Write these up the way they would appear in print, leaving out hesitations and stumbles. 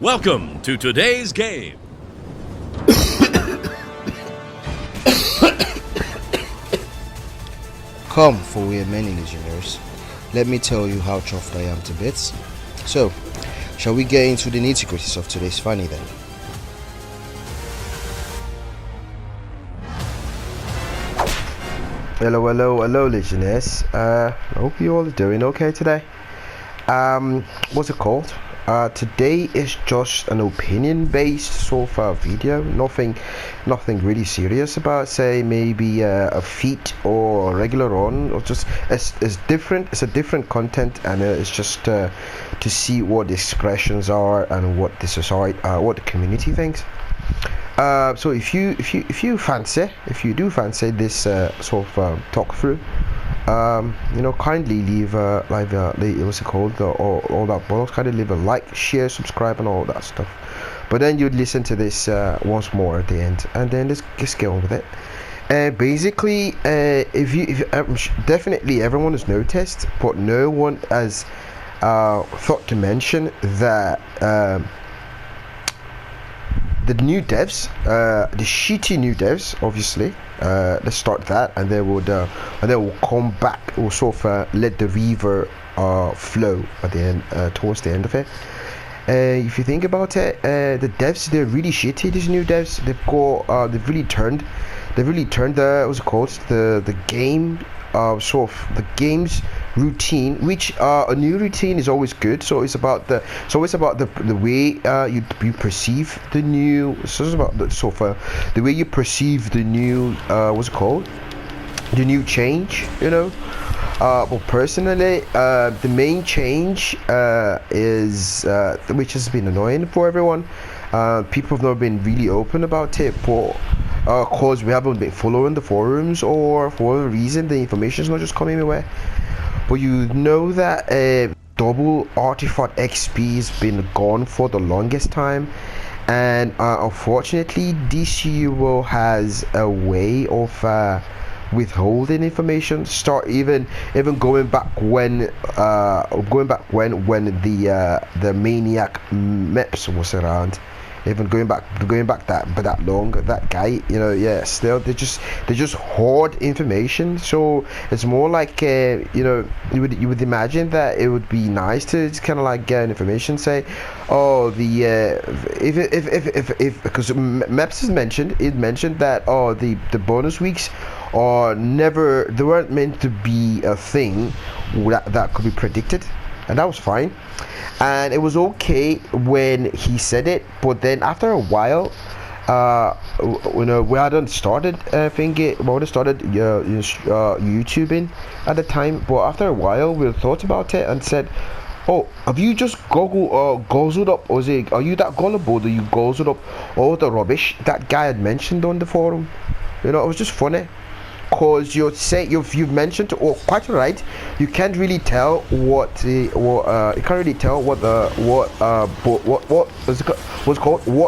Welcome to today's game. Come, for we are many legionnaires. Let me tell you how chuffed I am to bits. So, shall we get into the nitty-gritties of today's funny then? Hello, legionnaires. I hope you all are doing okay today. What's it called? Today is just an opinion-based sort of video. Nothing really serious about, say, maybe a feat or a regular run, or just it's different. It's a different content, and it's just to see what the expressions are and what the society, what the community thinks. So if you do fancy this sort of talk through, kindly leave what's it called, all that bollocks. Kindly leave a like, share, subscribe, and all that stuff. But then you'd listen to this once more at the end, and then just get on with it. Basically, definitely everyone has noticed, but no one has thought to mention that the new devs, the shitty new devs, obviously. Let's start that, and then we'll come back. We'll sort of let the Reaver flow at the end, towards the end of it. If you think about it, the devs, they're really shitty. These new devs, they've really turned what's it called, the game, sort of the game's routine, which a new routine is always good. So it's always about the way you perceive the new. So it's about the way you perceive the new what's it called, the new change. Well, personally, the main change is which has been annoying for everyone. People have not been really open about it, but cause we haven't been following the forums, or for whatever reason the information is not just coming my way. But you know that double artifact XP has been gone for the longest time, and unfortunately this Euro has a way of withholding information. Start even going back when the maniac Meps was around. Even going back that long, that guy, still they just hoard information. So it's more like you would imagine that it would be nice to just kind of like get information, say, oh, the if because Maps has mentioned that the bonus weeks they weren't meant to be a thing that could be predicted, and that was fine. And it was okay when he said it, but then after a while, we hadn't started YouTubing at the time. But after a while, we thought about it and said, "Oh, have you just guzzled up? Or are you that gullible that you guzzled up all the rubbish that guy had mentioned on the forum?" It was just funny. Cause you've mentioned, or quite right, you can't really tell what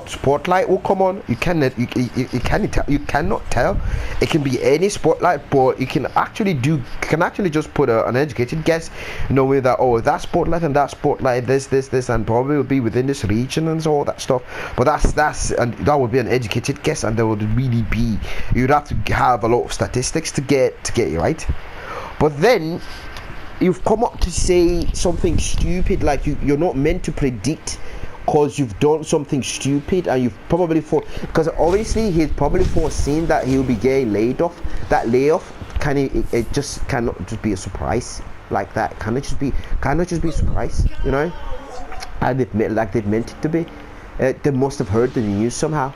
spotlight will come on. You cannot tell. It can be any spotlight, but you can actually just put an educated guess, knowing that that spotlight and that spotlight, this, and probably will be within this region and all that stuff. But and that would be an educated guess, and there would really be, you'd have to have a lot of statistics to get it right. But then you've come up to say something stupid, like you're not meant to predict, because you've done something stupid, and you've probably because obviously he's probably foreseen that he'll be getting laid off. That layoff it just cannot just be a surprise like that. Cannot just be a surprise, and they've meant it to be. They must have heard the news somehow.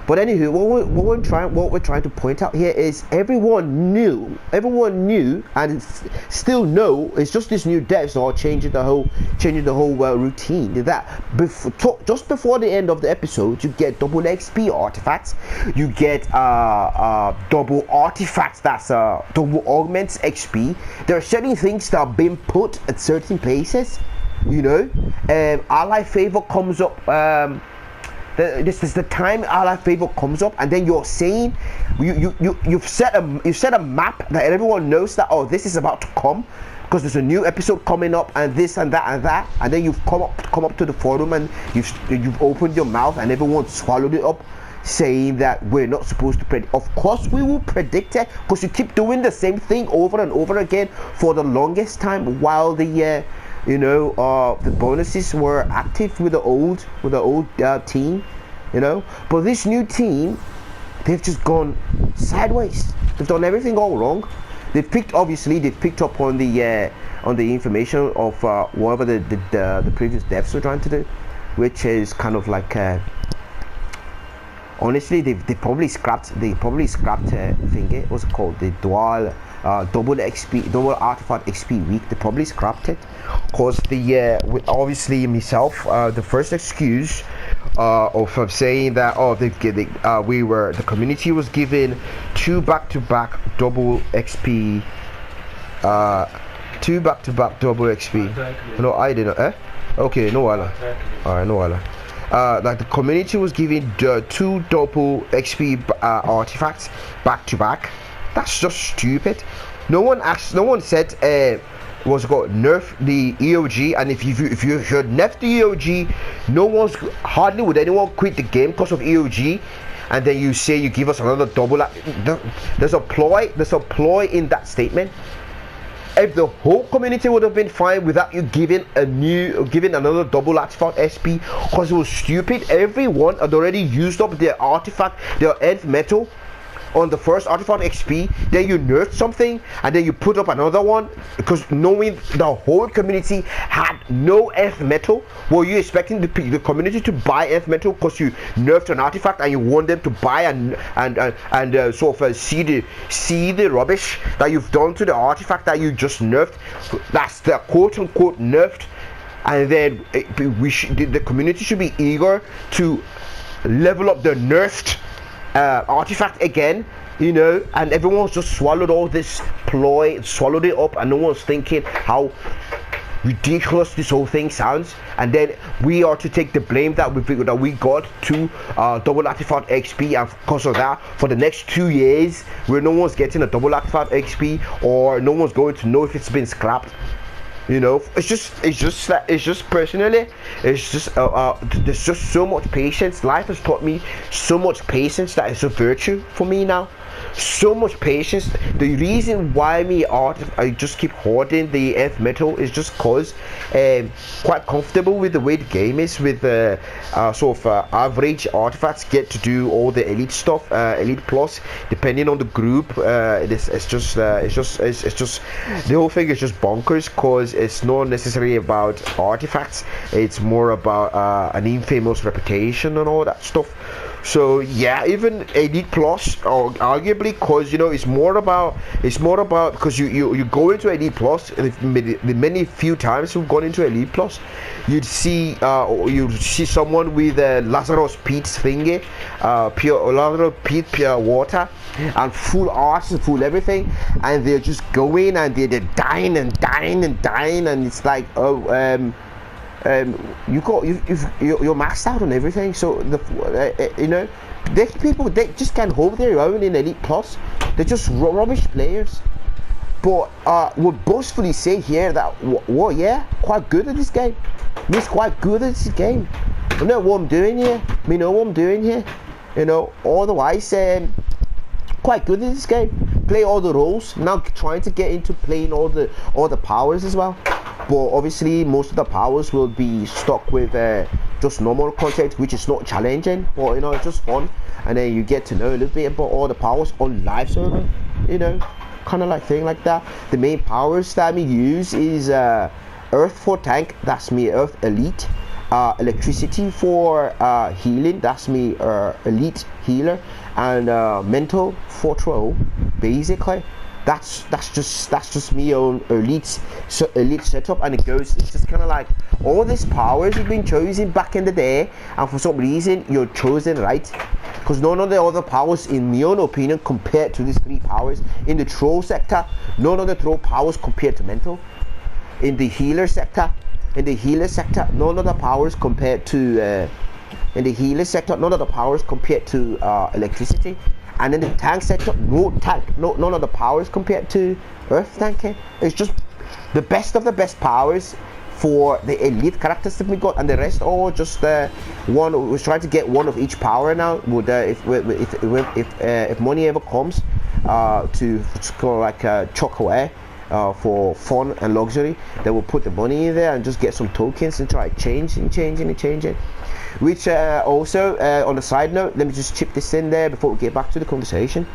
But anywho, what we're trying to point out here is everyone knew, and still know. It's just this new devs are changing the whole routine. That just before the end of the episode, you get double XP artifacts, you get double artifacts that's double augments XP. There are certain things that are being put at certain places. Ally favor comes up. This is the time ally favor comes up, and then you're saying you've set a map that everyone knows that, oh, this is about to come. because there's a new episode coming up and this and that and that, and then you've come up to the forum and you've opened your mouth and everyone swallowed it up, saying that we're not supposed to predict. Of course we will predict it, because you keep doing the same thing over and over again for the longest time, while the the bonuses were active with the old team, but this new team, they've just gone sideways. They've done everything all wrong. They've picked up on the information of whatever the previous devs were trying to do, which is kind of like honestly, they probably scrapped thingy, what's it called, the double artifact XP week. They probably scrapped it, because obviously myself, the first excuse of saying that the community was given 2 back-to-back double XP, no, I didn't. Okay, no wala. Alright, no wala. Like the community was giving 2 double XP artifacts back to back. That's just stupid. No one said what's it called, nerf the EOG, and if you should nerf the EOG, hardly would anyone quit the game because of EOG, and then you say you give us another double. There's a ploy in that statement. If the whole community would have been fine without you giving another double artifact SP, because it was stupid. Everyone had already used up their artifact, their nth metal on the first artifact XP, then you nerfed something and then you put up another one, because knowing the whole community had no nth metal, were you expecting the community to buy nth metal because you nerfed an artifact and you want them to buy and sort of see the rubbish that you've done to the artifact that you just nerfed? That's the quote-unquote nerfed. And then the community should be eager to level up the nerfed artifact again, and everyone's just swallowed all this ploy, swallowed it up, and no one's thinking how ridiculous this whole thing sounds. And then we are to take the blame that we got 2 double artifact XP, and because of that, for the next 2 years, where no one's getting a double artifact XP, or no one's going to know if it's been scrapped. It's just personally, it's just there's just so much patience. Life has taught me so much patience that it's a virtue for me now. So much patience. The reason why I just keep hoarding the nth metal is just cause quite comfortable with the way the game is, with average artifacts get to do all the elite stuff, elite plus, depending on the group. It's just the whole thing is just bonkers, cause it's not necessarily about artifacts, it's more about an infamous reputation and all that stuff. So yeah, even elite plus, or arguably, cause it's more about because you go into elite plus, and the many few times we've gone into elite plus, you'd see someone with Lazarus Pete's thingy, pure Lazarus Pete pure water, and full arts and full everything, and they're just going and they're dying, and it's like, you're maxed out on everything. So these people, they just can't hold their own in elite plus. They're just rubbish players. But we'll boastfully say here that quite good at this game. He's quite good at this game. I know what I'm doing here. Otherwise, quite good at this game. Play all the roles. Now trying to get into playing all the powers as well. But obviously most of the powers will be stuck with just normal content, which is not challenging, but it's just fun, and then you get to know a little bit about all the powers on live server, kind of like thing like that. The main powers that we use is Earth for tank, that's me Earth elite, electricity for healing, that's me elite healer, and mental for throw, basically. That's just me on elite setup, and it's just kind of like all these powers have been chosen back in the day, and for some reason you're chosen right, because none of the other powers, in my own opinion, compared to these 3 powers. In the throw sector, none of the throw powers compared to mental. In the healer sector, none of the powers compared to electricity. And in the tank sector, none of the powers compared to earth tanking. It's just the best of the best powers for the elite characters that we got, and the rest all just one. We're trying to get one of each power now. Would if money ever comes to go like chuck away for fun and luxury, they will put the money in there and just get some tokens and try change it. Which also on a side note, let me just chip this in there before we get back to the conversation.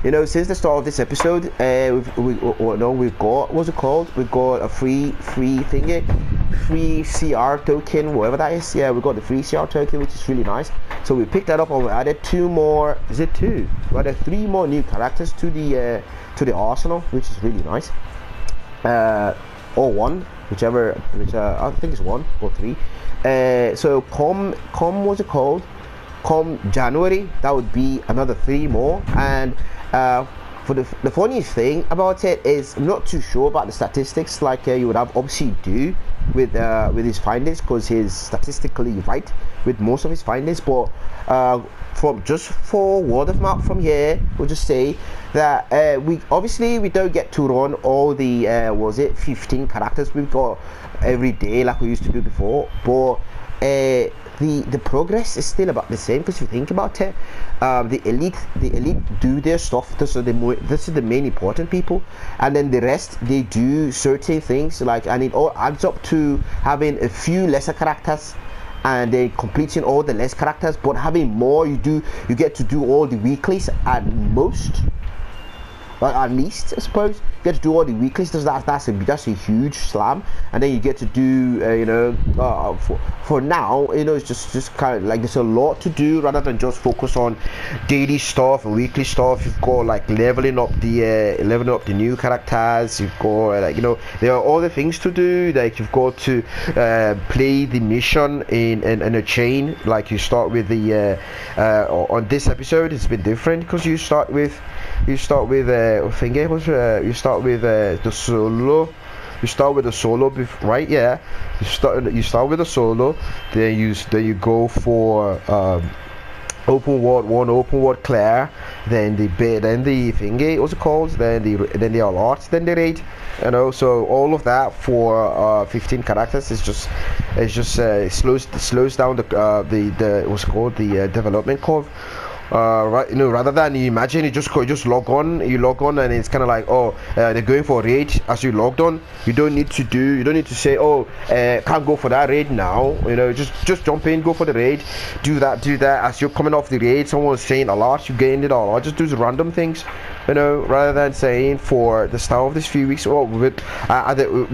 You know, since the start of this episode, we've got, what's it called? We've got a free thingy, free CR token, whatever that is. Yeah, we got the free CR token, which is really nice. So we picked that up and we added 2 more. Is it 2? We added 3 more new characters to the arsenal, which is really nice. Or 1, whichever. I think it's 1 or 3. So come, what's it called? Come January, that would be another 3 more. And for the funniest thing about it is, I'm not too sure about the statistics like you would have obviously do with his findings, because he's statistically right with most of his findings, but from just for word of mouth from here, we'll just say that we don't get to run all the 15 characters we've got every day like we used to do before, but the progress is still about the same, because if you think about it, the elite do their stuff. This is the main important people, and then the rest, they do certain things like, and it all adds up to having a few lesser characters and then completing all the less characters, but having more. You get to do all the weeklies at most, but at least I suppose you get to do all the weeklies. That's a huge slam, and then you get to do for now, you know, it's just kind of like there's a lot to do rather than just focus on daily stuff and weekly stuff. You've got like leveling up the new characters. You've got like, you know, there are other things to do. Like you've got to play the mission in a chain. Like you start with the on this episode it's been different, because you start with the solo. You start with the solo, right? Yeah, you start with the solo. Then you go for open world 1, open world Claire. Then the thingy, what's it called? Then the alert, then the raid. You know, so all of that for 15 characters is just it slows down the what's it called, the development curve. Right, you know, rather than you imagine you just log on and it's kind of like, they're going for a raid as you logged on. You don't need to say, can't go for that raid now, you know, just jump in, go for the raid, do that as you're coming off the raid. Someone's saying a lot, you get in it a lot, just do the random things, you know, rather than saying for the start of this few weeks. We're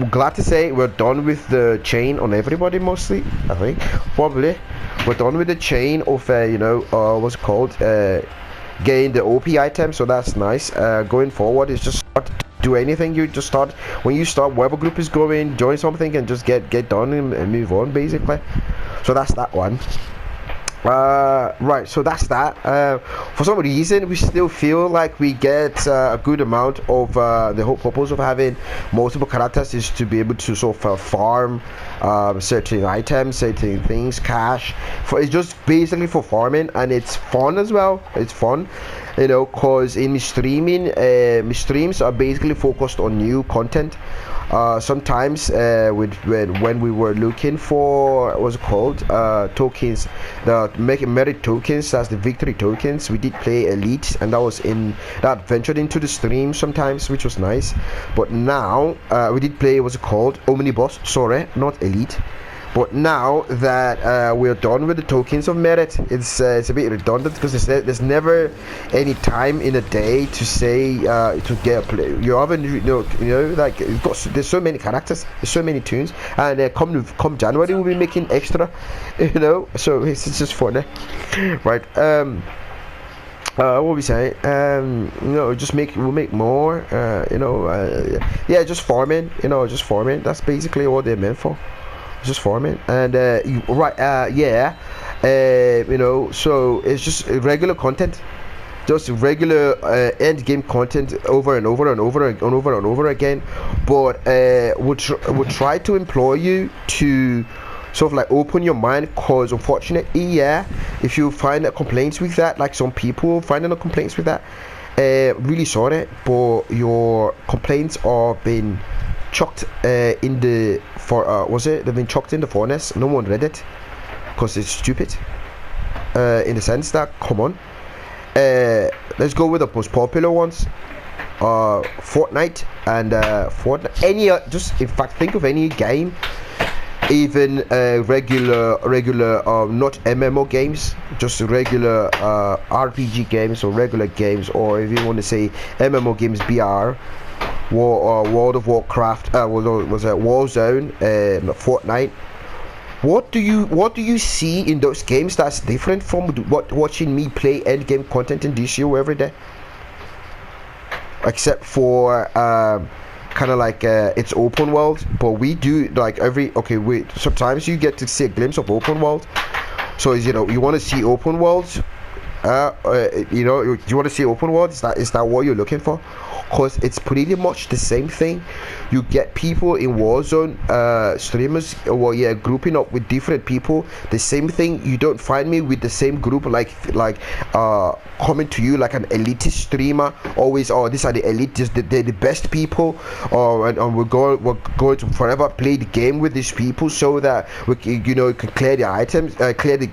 glad to say we're done with the chain on everybody, mostly. I think probably we're done with the chain of what's it called, getting the OP item, so that's nice. Going forward is just start to do anything. You just start when you start, whatever group is going, join something and just get done and move on, basically. So that's that one. Right, so that's that. For some reason we still feel like we get a good amount of the whole purpose of having multiple characters is to be able to sort of farm certain items, certain things, cash. It's just basically for farming, and it's fun as well. It's fun, you know, cause in my streams are basically focused on new content. Sometimes when we were looking for what's it called, tokens, the merit tokens, that's the victory tokens, we did play elite, and that ventured into the stream sometimes, which was nice. But now we did play what's it called, omnibus, sorry, not elite. But now that we're done with the tokens of merit, it's a bit redundant, because there's never any time in a day to say to get a play. You haven't, you know, like there's so many characters, there's so many tunes, and come January we'll be making extra, you know. So it's just funny, right? What we say? You know, we'll make more. Yeah, just farming. You know, just farming. That's basically what they're meant for. Just farming. And you know, so it's just regular content, just regular end game content over and over and over and over and over again. But would try to employ you to sort of like open your mind, cause unfortunately, if you find complaints with that, like some people finding complaints with that, Really sorry, but your complaints are being chucked in the they've been chucked in the furnace. No one read it because it's stupid. In the sense that, come on, let's go with the most popular ones. Fortnite and Fortnite. Just in fact, think of any game, even regular not MMO games, just regular RPG games or regular games, or if you want to say MMO games, BR, World of Warcraft, was it Warzone, Fortnite. What do you see in those games that's different from watching me play end game content in DCU every day? Except for kind of like it's open world, but we do like sometimes you get to see a glimpse of open world. So you want to see open worlds, you want to see open world. Is that what you're looking for? Because it's pretty much the same thing. You get people in Warzone, streamers, grouping up with different people. The same thing. You don't find me with the same group like coming to you like an elitist streamer. Always, these are the elitists, they're the best people. And we're going to forever play the game with these people so that we can, can clear the items, clear the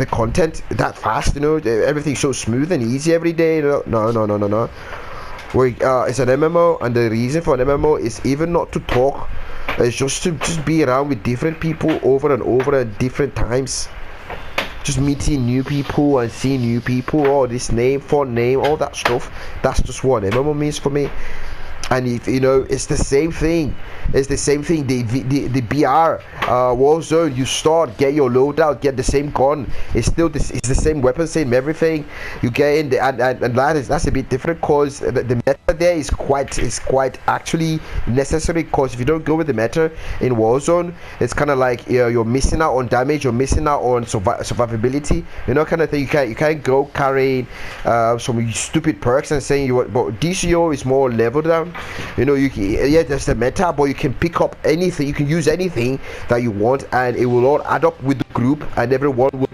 content that fast. Everything's so smooth and easy every day. No. It's an MMO, and the reason for an MMO is even not to talk. It's just to be around with different people over and over at different times. Just meeting new people and seeing new people. This name, fun name, all that stuff. That's just what an MMO means for me. And if it's the same thing. It's the same thing. The BR Warzone. You start, get your loadout, get the same gun. It's still it's the same weapon, same everything. You get in and that's a bit different because the meta there is quite actually necessary. Because if you don't go with the meta in Warzone, it's kind of like you're missing out on damage. You're missing out on survivability. Kind of thing. You can't go carrying some stupid perks and saying but DCO is more leveled down. There's the meta, but you can pick up anything, you can use anything that you want, and it will all add up with the group, and everyone will,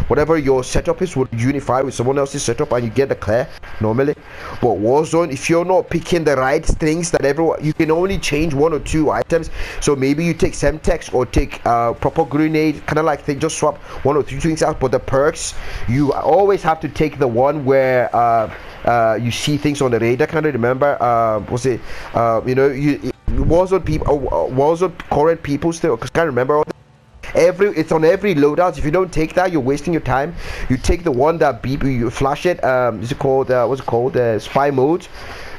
whatever your setup is, will unify with someone else's setup, and you get the clear normally. But Warzone, if you're not picking the right things, that you can only change one or two items. So maybe you take Semtex or take proper grenade, kind of like they just swap one or two things out. But the perks, you always have to take the one where you see things on the radar. Kind of remember, Warzone people, Warzone current people still, because can't remember all it's on every loadout. If you don't take that, you're wasting your time. You take the one that you flash it. Is it called spy mode?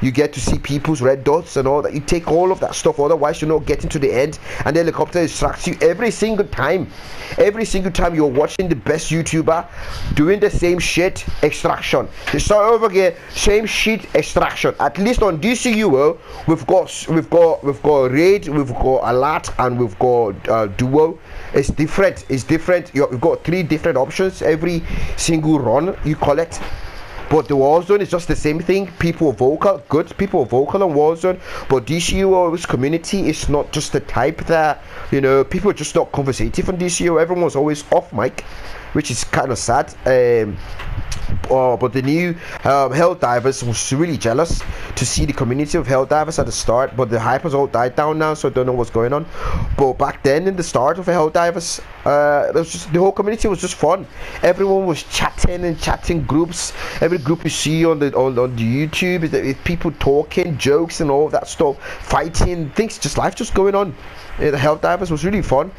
You get to see people's red dots and all that. You take all of that stuff, otherwise you're not getting to the end, and the helicopter distracts you every single time. Every single time you're watching the best YouTuber doing the same shit, extraction. You start over again, same shit, extraction. At least on DCU, we've got raid, we've got alert, and we've got duo. It's different. You've got 3 different options every single run you collect. But the Warzone is just the same thing. People are vocal, good people are vocal on Warzone, but DCU's community is not just the type that, people are just not conversative on DCU. Everyone's always off mic, which is kind of sad. But the new Helldivers was really jealous to see the community of Helldivers at the start, but the hype has all died down now, so I don't know what's going on. But back then, in the start of Helldivers, the whole community was just fun. Everyone was chatting groups. Every group you see on the YouTube is people talking, jokes and all that stuff, fighting, life just going on. The Helldivers was really fun.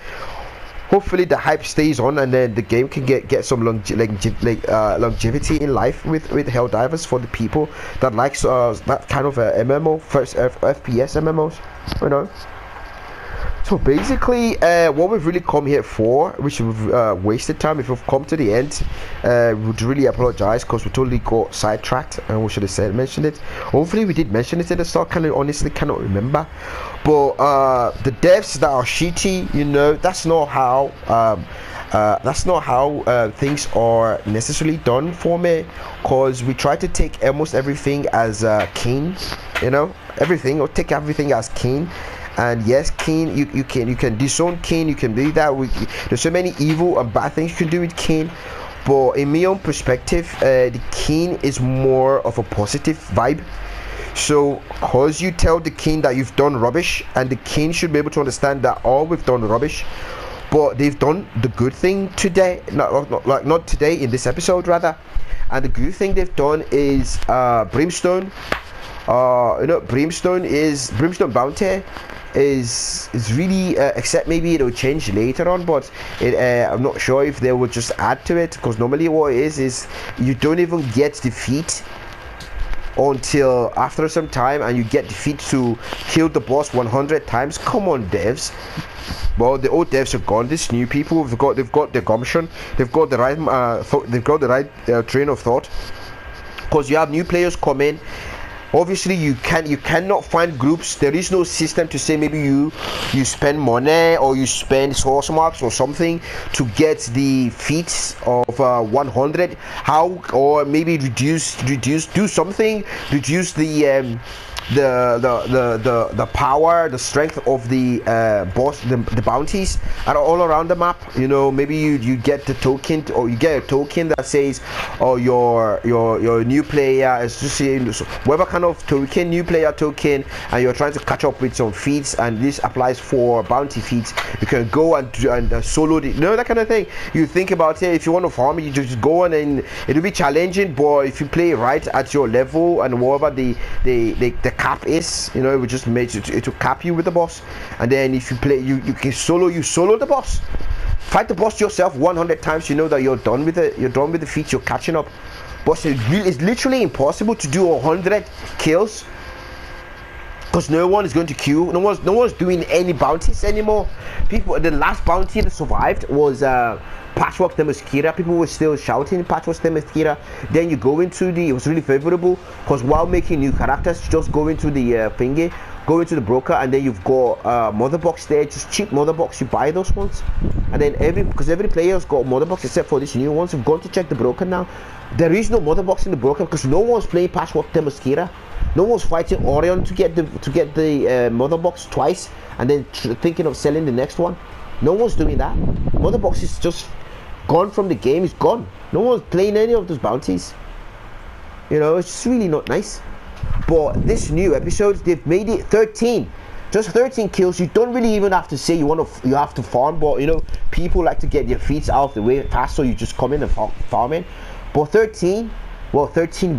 Hopefully the hype stays on, and then the game can get some longevity in life with Helldivers for the people that likes that kind of MMO, first FPS MMOs, So basically, what we've really come here for, which we've wasted time. If we've come to the end, we would really apologize because we totally got sidetracked, and we should have mentioned it. Hopefully, we did mention it at the start. Honestly cannot remember. But the devs that are shitty, that's not how things are necessarily done for me. Cause we try to take almost everything as keen, everything, or take everything as keen. And yes, Keen, you can disown Keen, you can do that. There's so many evil and bad things you can do with Keen, but in my own perspective, the king is more of a positive vibe. So cause you tell the king that you've done rubbish, and the king should be able to understand that all we've done rubbish, but they've done the good thing today, not today, in this episode rather. And the good thing they've done is brimstone. Brimstone bounty is really except maybe it'll change later on, but I'm not sure if they will just add to it, because normally what it is you don't even get defeat until after some time, and you get defeat to kill the boss 100 times. Come on, devs. Well, the old devs are gone. These new people, they've got the gumption, they've got the right train of thought, because you have new players come in. Obviously you cannot find groups. There is no system to say maybe you spend money or you spend source marks or something to get the feats of 100. How, or maybe reduce do something, reduce the power, the strength of the boss, the bounties are all around the map. You know, maybe you get the token, or you get a token that says, oh, your new player is just saying whatever kind of token, new player token, and you're trying to catch up with some feats, and this applies for bounty feats. You can go and solo the, that kind of thing. You think about it, if you want to farm, you just go on, and it'll be challenging, but if you play right at your level and whatever the cap is, it will just make it to cap you with the boss. And then if you play, you can solo the boss, fight the boss yourself 100 times. You know that you're done with it, you're done with the feats, you're catching up. But it's literally impossible to do 100 kills, because no one is going to queue. No one's doing any bounties anymore. The last bounty that survived was Patchwork the Mosquito. People were still shouting Patchwork the Mosquito. Then you go into it was really favorable, because while making new characters, just go into the go into the broker, and then you've got mother box there, just cheap mother box. You buy those ones, and then every player's got mother box except for these new ones. I've gone to check the broker now. There is no mother box in the broker, because no one's playing Patchwork the Mosquito. No one's fighting Orion to get the mother box twice and then thinking of selling the next one. No one's doing that. Mother box is just gone from the game. It's gone. No one's playing any of those bounties. It's just really not nice. But this new episode, they've made it 13. Just 13 kills. You don't really even have to say you have to farm, but people like to get their feet out of the way fast, so you just come in and farm in. But 13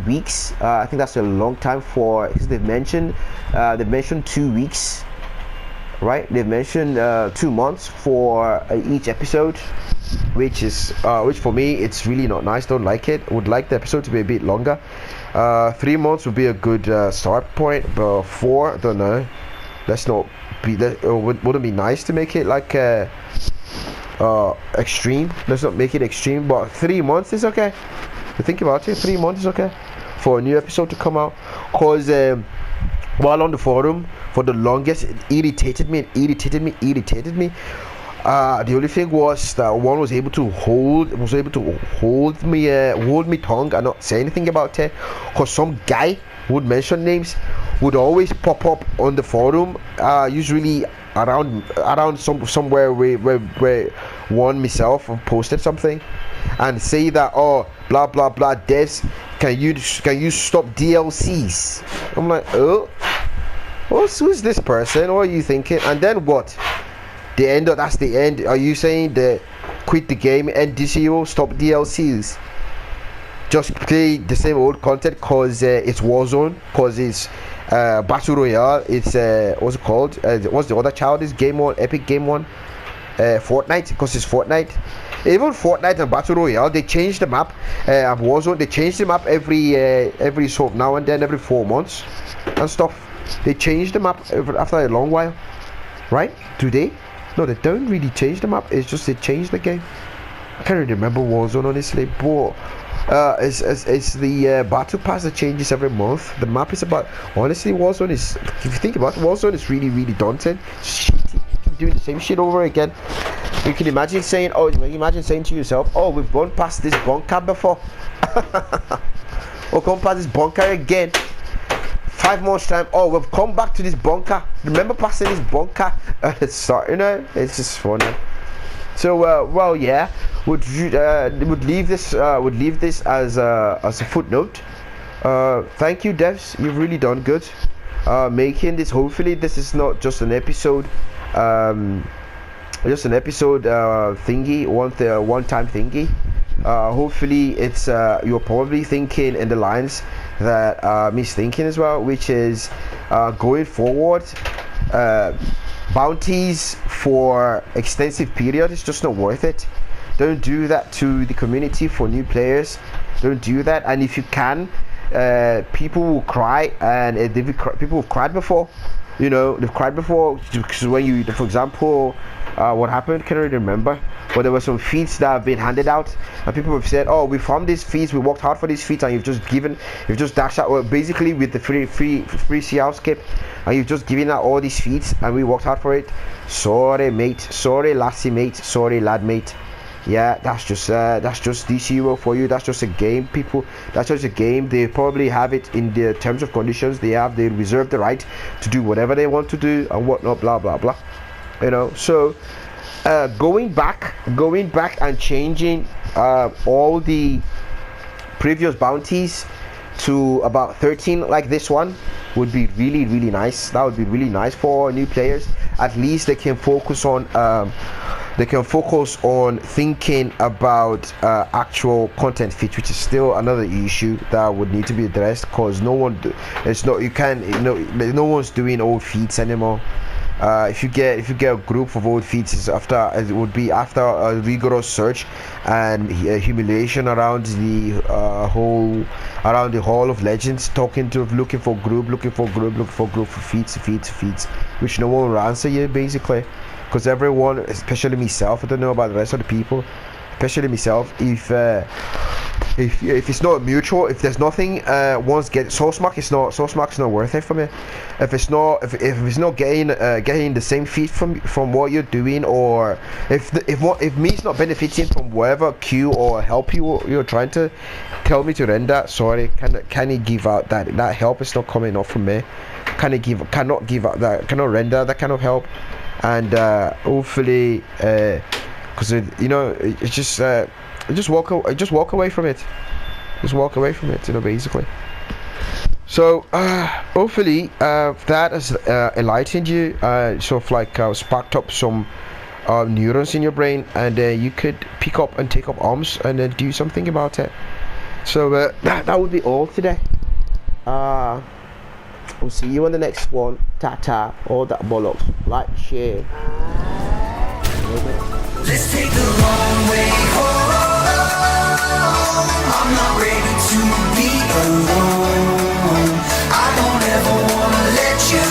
weeks. I think that's a long time for, because they've mentioned 2 weeks, right? They've mentioned 2 months for each episode, which for me it's really not nice. Don't like it. Would like the episode to be a bit longer. 3 months would be a good start point, but 4, I don't know. Let's not be that. Wouldn't be nice to make it like extreme. Let's not make it extreme, but 3 months is okay. You think about it, 3 months is okay for a new episode to come out. Cause while on the forum for the longest, it irritated me. The only thing was that one was able to hold me tongue and not say anything about it, cause some guy who would mention names would always pop up on the forum, usually around somewhere where one myself posted something, and say that, oh, blah blah blah, devs, can you stop DLCs? I'm like, oh, who's this person? What are you thinking? And then what? That's the end. Are you saying that quit the game, end DCO, stop DLCs, just play the same old content cause it's Warzone, cause it's Battle Royale, it's what's it called? What's the other childish game one? Epic game one? Fortnite, because it's Fortnite. Even Fortnite and Battle Royale, they change the map. Warzone, they change the map every sort of now and then, every 4 months and stuff. They change the map after a long while, right? Do they? No, they don't really change the map. It's just they change the game. I can't really remember Warzone, honestly, but it's the battle pass that changes every month. The map is about, honestly, Warzone is, if you think about it, Warzone is really, really daunting. Shitty. Keep doing the same shit over again. You can imagine saying to yourself, oh, we've gone past this bunker before. We'll come past this bunker again. 5 months time, oh, we've come back to this bunker. Remember passing this bunker? It's just funny. So well, yeah, would leave this as a footnote. Thank you, devs. You've really done good. Making this. Hopefully, this is not just an episode. Thingy, one-time thingy. Hopefully, it's you're probably thinking in the lines that me's thinking as well, which is going forward. Bounties for extensive period is just not worth it. Don't do that to the community for new players. Don't do that. And if you can, people will cry, and people have cried before. You know, they've cried before, because when you, for example, what happened, can I remember, but there were some feats that have been handed out, and people have said, oh, we found these feats, we worked hard for these feats, and you've just dashed out, well, basically with the free CR skip, and you've just given out all these feats, and we worked hard for it. Sorry, mate. Sorry, lassie, mate. Sorry, lad, mate. Yeah, that's just D0 for you. That's just a game, people. That's just a game. They probably have it in their terms of conditions. They reserve the right to do whatever they want to do and whatnot, blah blah blah. You know, so going back and changing all the previous bounties to about 13 like this one would be really nice. That would be really nice for new players. At least they can focus on thinking about actual content fit, which is still another issue that would need to be addressed, because no one's doing old feeds anymore. If you get a group of old feeds, it would be after a rigorous search and humiliation around the Hall of Legends, looking for feeds, which no one will answer you, basically. Because everyone, especially myself, I don't know about the rest of the people, especially myself, if it's not mutual, if there's nothing, once get source mark is not worth it for me. If it's not getting the same feed from what you're doing, or if me's not benefiting from whatever queue or help you're trying to tell me to render, sorry, can give out that help is not coming off from me. Cannot render that kind of help. And hopefully, because it's just walk away from it. Just walk away from it, basically. So hopefully that has enlightened you, sort of like sparked up some neurons in your brain, and you could pick up and take up arms and then do something about it. So that would be all today. We'll see you on the next one. Ta-ta. All that bollocks. Like, share. Let's take the long way home. I'm not ready to be alone. I don't ever wanna let you